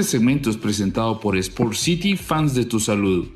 Este segmento es presentado por Sport City, fans de tu salud,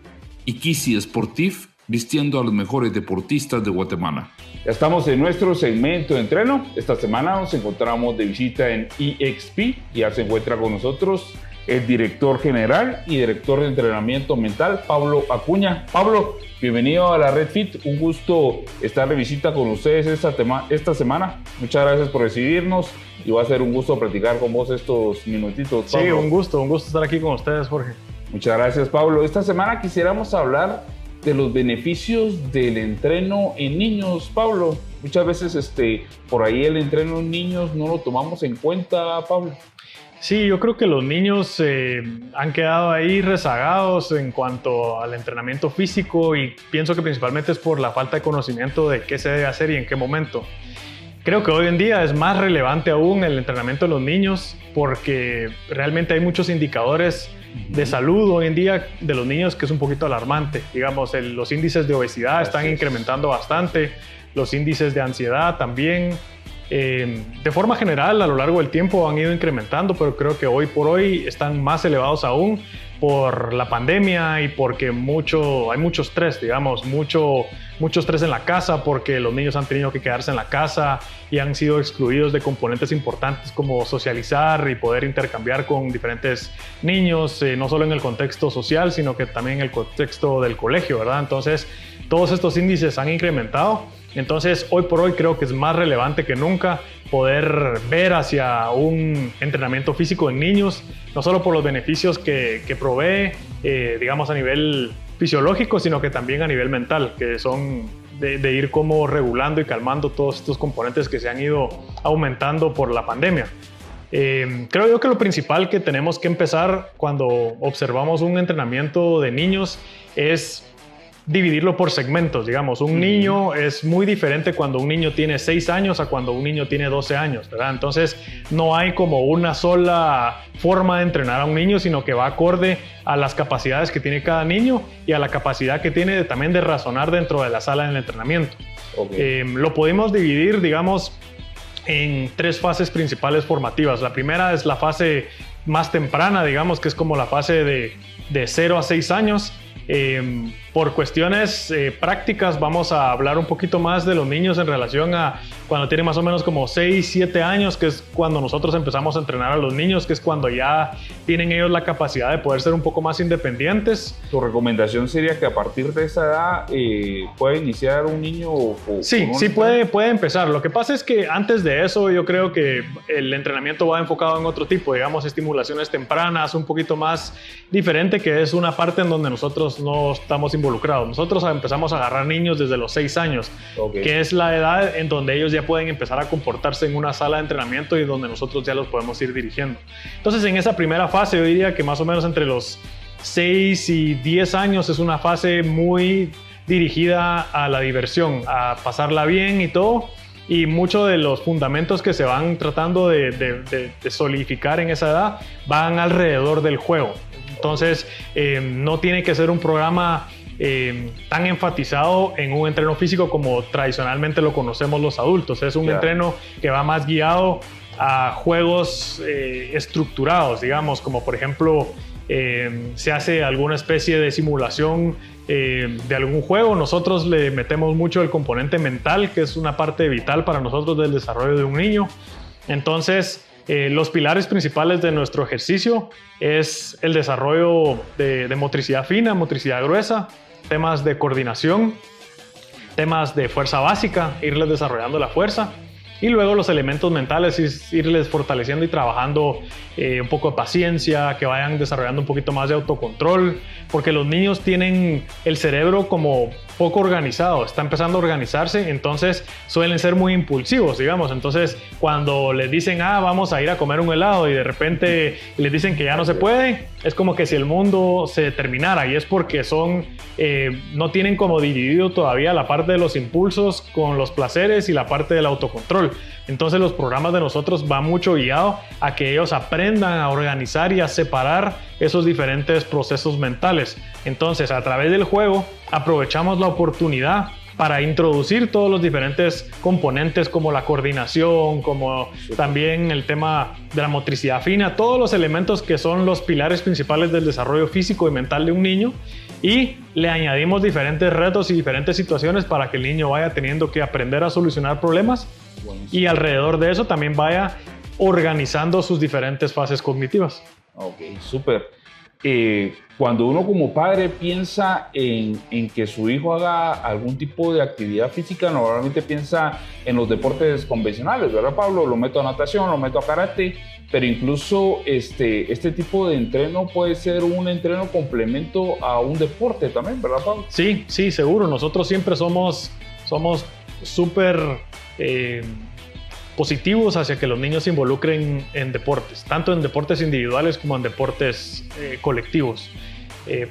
y Kisi Sportif, vistiendo a los mejores deportistas de Guatemala. Ya estamos en nuestro segmento de entreno. Esta semana nos encontramos de visita en EXP y ya se encuentra con nosotros el director general y director de entrenamiento mental, Pablo Acuña. Pablo, bienvenido a la Red Fit. Un gusto estar de visita con ustedes esta semana. Muchas gracias por recibirnos y va a ser un gusto platicar con vos estos minutitos, Pablo. Sí, un gusto estar aquí con ustedes, Jorge. Muchas gracias, Pablo. Esta semana quisiéramos hablar de los beneficios del entreno en niños, Pablo. Muchas veces por ahí el entreno en niños no lo tomamos en cuenta, Pablo. Sí, yo creo que los niños han quedado ahí rezagados en cuanto al entrenamiento físico y pienso que principalmente es por la falta de conocimiento de qué se debe hacer y en qué momento. Creo que hoy en día es más relevante aún el entrenamiento de los niños porque realmente hay muchos indicadores de salud hoy en día de los niños que es un poquito alarmante. Digamos, los índices de obesidad están incrementando bastante, los índices de ansiedad también. De forma general, a lo largo del tiempo han ido incrementando, pero creo que hoy por hoy están más elevados aún por la pandemia y porque hay mucho estrés, digamos, mucho estrés en la casa porque los niños han tenido que quedarse en la casa y han sido excluidos de componentes importantes como socializar y poder intercambiar con diferentes niños, no solo en el contexto social, sino que también en el contexto del colegio, ¿verdad? Entonces, todos estos índices han incrementado. Entonces, hoy por hoy creo que es más relevante que nunca poder ver hacia un entrenamiento físico en niños, no solo por los beneficios que provee, digamos, a nivel fisiológico, sino que también a nivel mental, que son de ir como regulando y calmando todos estos componentes que se han ido aumentando por la pandemia. Creo yo que lo principal que tenemos que empezar cuando observamos un entrenamiento de niños es dividirlo por segmentos, digamos. Un niño es muy diferente cuando un niño tiene 6 años a cuando un niño tiene 12 años, ¿verdad? Entonces, no hay como una sola forma de entrenar a un niño, sino que va acorde a las capacidades que tiene cada niño y a la capacidad que tiene también de razonar dentro de la sala del entrenamiento. Okay. Lo podemos dividir, digamos, en 3 fases principales formativas. La primera es la fase más temprana, digamos, que es como la fase de 0 a 6 años. Por cuestiones prácticas vamos a hablar un poquito más de los niños en relación a cuando tienen más o menos como 6, 7 años, que es cuando nosotros empezamos a entrenar a los niños, que es cuando ya tienen ellos la capacidad de poder ser un poco más independientes. ¿Tu recomendación sería que a partir de esa edad puede iniciar un niño? Sí, puede empezar. Lo que pasa es que antes de eso yo creo que el entrenamiento va enfocado en otro tipo, digamos, estimulaciones tempranas, un poquito más diferente, que es una parte en donde nosotros no estamos involucrados. Nosotros empezamos a agarrar niños desde los 6 años, que es la edad en donde ellos ya pueden empezar a comportarse en una sala de entrenamiento y donde nosotros ya los podemos ir dirigiendo. Entonces, en esa primera fase, yo diría que más o menos entre los 6 y 10 años es una fase muy dirigida a la diversión, a pasarla bien y todo. Y muchos de los fundamentos que se van tratando de solidificar en esa edad van alrededor del juego. Entonces, no tiene que ser un programa tan enfatizado en un entreno físico como tradicionalmente lo conocemos los adultos. Es un entreno que va más guiado a juegos estructurados, digamos, como por ejemplo se hace alguna especie de simulación de algún juego. Nosotros le metemos mucho el componente mental, que es una parte vital para nosotros del desarrollo de un niño. Entonces, los pilares principales de nuestro ejercicio es el desarrollo de motricidad fina, motricidad gruesa, temas de coordinación, temas de fuerza básica, irles desarrollando la fuerza, y luego los elementos mentales, irles fortaleciendo y trabajando un poco de paciencia, que vayan desarrollando un poquito más de autocontrol, porque los niños tienen el cerebro como poco organizado, está empezando a organizarse, entonces suelen ser muy impulsivos, digamos. Entonces, cuando les dicen, vamos a ir a comer un helado, y de repente les dicen que ya no se puede, es como que si el mundo se terminara, y es porque no tienen como dividido todavía la parte de los impulsos con los placeres y la parte del autocontrol. Entonces los programas de nosotros van mucho guiado a que ellos aprendan a organizar y a separar esos diferentes procesos mentales. Entonces, a través del juego aprovechamos la oportunidad para introducir todos los diferentes componentes como la coordinación, como también el tema de la motricidad fina, todos los elementos que son los pilares principales del desarrollo físico y mental de un niño, y le añadimos diferentes retos y diferentes situaciones para que el niño vaya teniendo que aprender a solucionar problemas y alrededor de eso también vaya organizando sus diferentes fases cognitivas. Ok, súper. Cuando uno como padre piensa en que su hijo haga algún tipo de actividad física, normalmente piensa en los deportes convencionales, ¿verdad, Pablo? Lo meto a natación, lo meto a karate, pero incluso este tipo de entreno puede ser un entreno complemento a un deporte también, ¿verdad, Pablo? Sí, seguro. Nosotros siempre somos súper positivos hacia que los niños se involucren en deportes, tanto en deportes individuales como en deportes colectivos,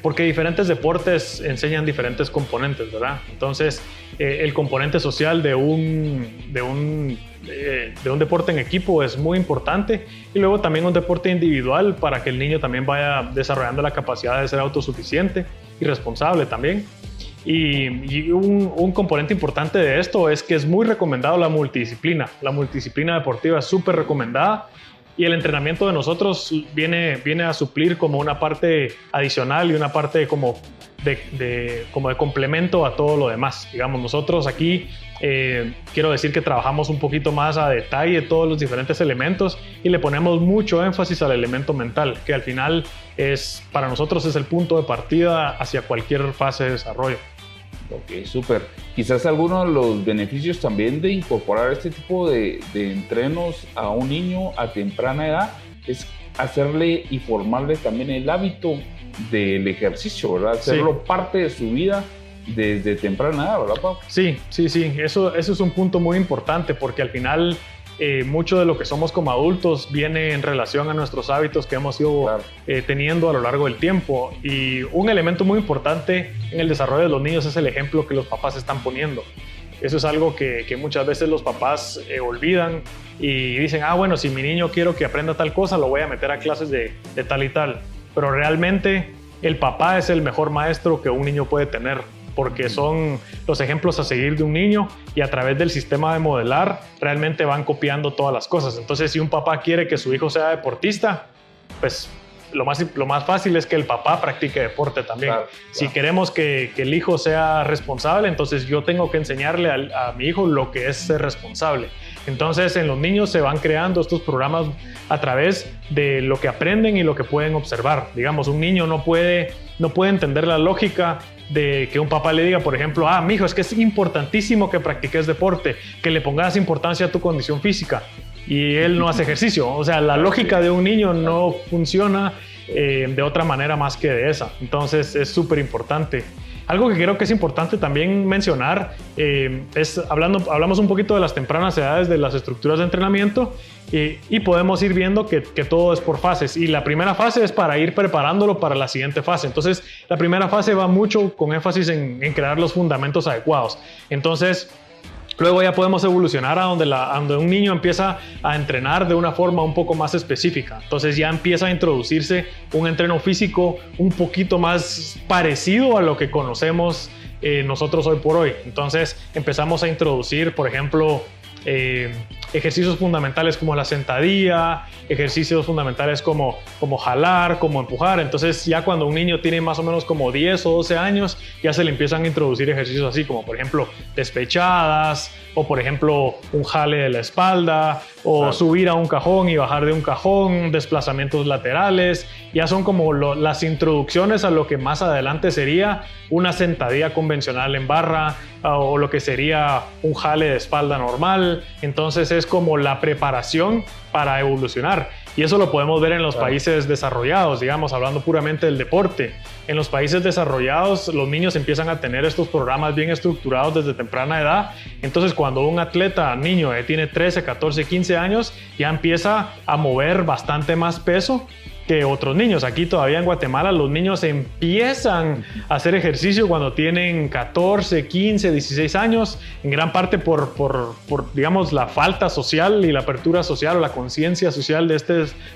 porque diferentes deportes enseñan diferentes componentes, ¿verdad? Entonces, el componente social de un deporte en equipo es muy importante, y luego también un deporte individual para que el niño también vaya desarrollando la capacidad de ser autosuficiente y responsable también. Y un componente importante de esto es que es muy recomendado la multidisciplina. La multidisciplina deportiva es súper recomendada, y el entrenamiento de nosotros viene a suplir como una parte adicional y una parte como de complemento a todo lo demás. Digamos, nosotros aquí quiero decir que trabajamos un poquito más a detalle todos los diferentes elementos y le ponemos mucho énfasis al elemento mental, que al final para nosotros es el punto de partida hacia cualquier fase de desarrollo. Ok, súper. Quizás algunos de los beneficios también de incorporar este tipo de entrenos a un niño a temprana edad es hacerle y formarle también el hábito del ejercicio, ¿verdad? Hacerlo parte de su vida desde temprana edad, ¿verdad, Pablo? Sí. Eso es un punto muy importante, porque al final mucho de lo que somos como adultos viene en relación a nuestros hábitos que hemos ido teniendo a lo largo del tiempo. Y un elemento muy importante en el desarrollo de los niños es el ejemplo que los papás están poniendo. Eso es algo que muchas veces los papás olvidan y dicen, bueno, si mi niño quiero que aprenda tal cosa, lo voy a meter a clases de tal y tal. Pero realmente el papá es el mejor maestro que un niño puede tener, porque son los ejemplos a seguir de un niño, y a través del sistema de modelar realmente van copiando todas las cosas. Entonces, si un papá quiere que su hijo sea deportista, pues lo más fácil es que el papá practique deporte también. Si queremos que el hijo sea responsable, entonces yo tengo que enseñarle a mi hijo lo que es ser responsable. Entonces, en los niños se van creando estos programas a través de lo que aprenden y lo que pueden observar. Digamos, un niño no puede entender la lógica de que un papá le diga, por ejemplo, mijo, es que es importantísimo que practiques deporte, que le pongas importancia a tu condición física, y él no hace ejercicio. O sea, la lógica de un niño no funciona de otra manera más que de esa. Entonces, es súper importante. Algo que creo que es importante también mencionar hablamos un poquito de las tempranas edades de las estructuras de entrenamiento, y podemos ir viendo que todo es por fases, y la primera fase es para ir preparándolo para la siguiente fase. Entonces, la primera fase va mucho con énfasis en crear los fundamentos adecuados. Entonces, luego ya podemos evolucionar a donde un niño empieza a entrenar de una forma un poco más específica. Entonces ya empieza a introducirse un entreno físico un poquito más parecido a lo que conocemos nosotros hoy por hoy. Entonces empezamos a introducir, por ejemplo, ejercicios fundamentales como la sentadilla, ejercicios fundamentales como jalar, como empujar. Entonces ya cuando un niño tiene más o menos como 10 o 12 años, ya se le empiezan a introducir ejercicios así como, por ejemplo, despechadas, o por ejemplo un jale de la espalda, o subir a un cajón y bajar de un cajón, desplazamientos laterales. Ya son como las introducciones a lo que más adelante sería una sentadilla convencional en barra, o lo que sería un jale de espalda normal. Entonces es como la preparación para evolucionar, y eso lo podemos ver en los países desarrollados, digamos, hablando puramente del deporte. En los países desarrollados los niños empiezan a tener estos programas bien estructurados desde temprana edad. Entonces cuando un niño tiene 13, 14, 15 años, ya empieza a mover bastante más peso que otros niños. Aquí todavía en Guatemala los niños empiezan a hacer ejercicio cuando tienen 14, 15, 16 años, en gran parte por digamos, la falta social y la apertura social o la conciencia social de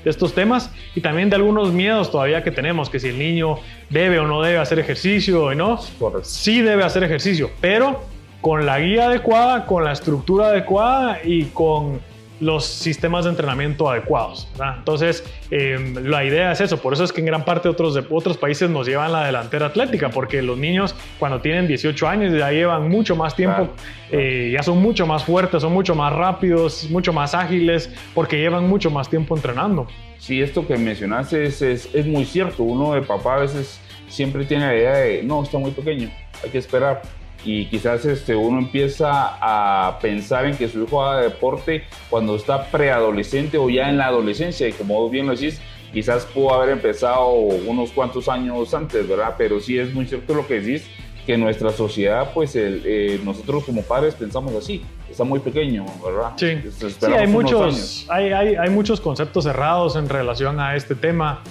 estos temas, y también de algunos miedos todavía que tenemos, que si el niño debe o no debe hacer ejercicio, ¿no? Correcto. Sí debe hacer ejercicio, pero con la guía adecuada, con la estructura adecuada y con los sistemas de entrenamiento adecuados, ¿verdad? Entonces, la idea es eso. Por eso es que en gran parte otros países nos llevan la delantera atlética, porque los niños cuando tienen 18 años ya llevan mucho más tiempo, ya son mucho más fuertes, son mucho más rápidos, mucho más ágiles, porque llevan mucho más tiempo entrenando. Sí, esto que mencionaste es muy cierto. Uno de papá a veces siempre tiene la idea de, no, está muy pequeño, hay que esperar. Y quizás uno empieza a pensar en que su hijo haga deporte cuando está preadolescente o ya en la adolescencia, y como vos bien lo decís, quizás pudo haber empezado unos cuantos años antes, ¿verdad? Pero sí es muy cierto lo que decís, que en nuestra sociedad, pues nosotros como padres pensamos así, está muy pequeño, ¿verdad? Sí, hay muchos conceptos cerrados en relación a este tema.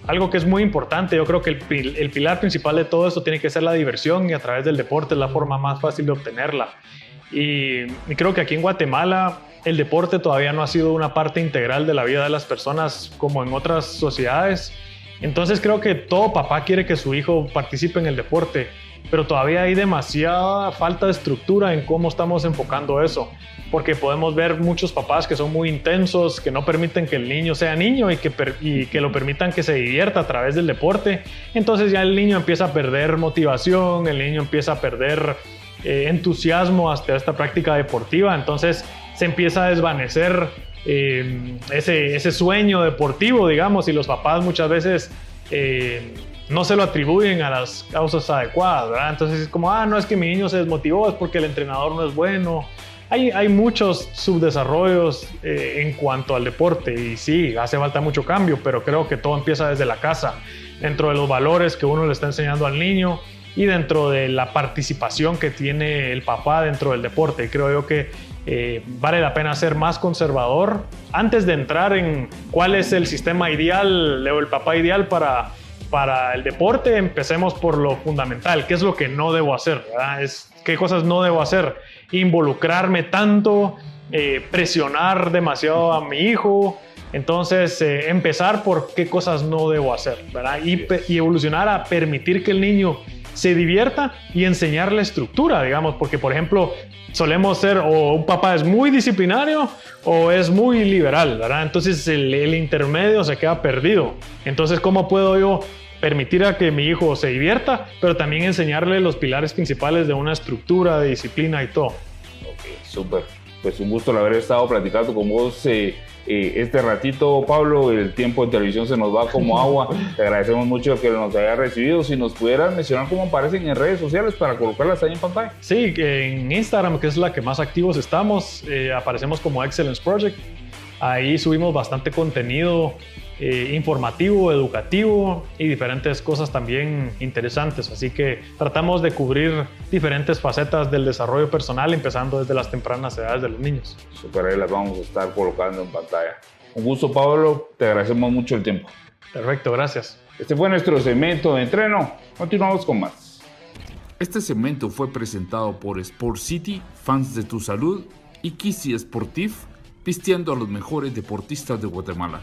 Algo que es muy importante, yo creo que el pilar principal de todo esto tiene que ser la diversión, y a través del deporte es la forma más fácil de obtenerla. Y creo que aquí en Guatemala el deporte todavía no ha sido una parte integral de la vida de las personas como en otras sociedades. Entonces creo que todo papá quiere que su hijo participe en el deporte, pero todavía hay demasiada falta de estructura en cómo estamos enfocando eso. Porque podemos ver muchos papás que son muy intensos, que no permiten que el niño sea niño y que lo permitan que se divierta a través del deporte. Entonces ya el niño empieza a perder motivación, el niño empieza a perder entusiasmo hasta esta práctica deportiva. Entonces se empieza a desvanecer ese sueño deportivo, digamos, y los papás muchas veces no se lo atribuyen a las causas adecuadas, ¿verdad? Entonces es como, no es que mi niño se desmotivó, es porque el entrenador no es bueno. Hay muchos subdesarrollos en cuanto al deporte, y sí, hace falta mucho cambio, pero creo que todo empieza desde la casa, dentro de los valores que uno le está enseñando al niño y dentro de la participación que tiene el papá dentro del deporte. Creo yo que vale la pena ser más conservador antes de entrar en cuál es el sistema ideal o el papá ideal para el deporte. Empecemos por lo fundamental, qué es lo que no debo hacer, ¿verdad? Qué cosas no debo hacer, involucrarme tanto, presionar demasiado a mi hijo. Entonces empezar por qué cosas no debo hacer, ¿verdad? Y evolucionar a permitir que el niño se divierta y enseñarle estructura, digamos, porque por ejemplo solemos ser, o un papá es muy disciplinario o es muy liberal, ¿verdad? Entonces el intermedio se queda perdido. Entonces, ¿cómo puedo yo permitir a que mi hijo se divierta, pero también enseñarle los pilares principales de una estructura, de disciplina y todo? Ok, súper. Pues un gusto el haber estado platicando con vos este ratito, Pablo. El tiempo en televisión se nos va como agua. Te agradecemos mucho que nos haya recibido. Si nos pudieras mencionar cómo aparecen en redes sociales para colocarlas ahí en pantalla. Sí, en Instagram, que es la que más activos estamos, aparecemos como Excellence Project. Ahí subimos bastante contenido informativo, educativo y diferentes cosas también interesantes. Así que tratamos de cubrir diferentes facetas del desarrollo personal, empezando desde las tempranas edades de los niños. Super, ahí las vamos a estar colocando en pantalla. Un gusto, Pablo. Te agradecemos mucho el tiempo. Perfecto, gracias. Este fue nuestro segmento de entreno. Continuamos con más. Este segmento fue presentado por Sport City, Fans de tu Salud, y Kisi Sportif, pisteando a los mejores deportistas de Guatemala.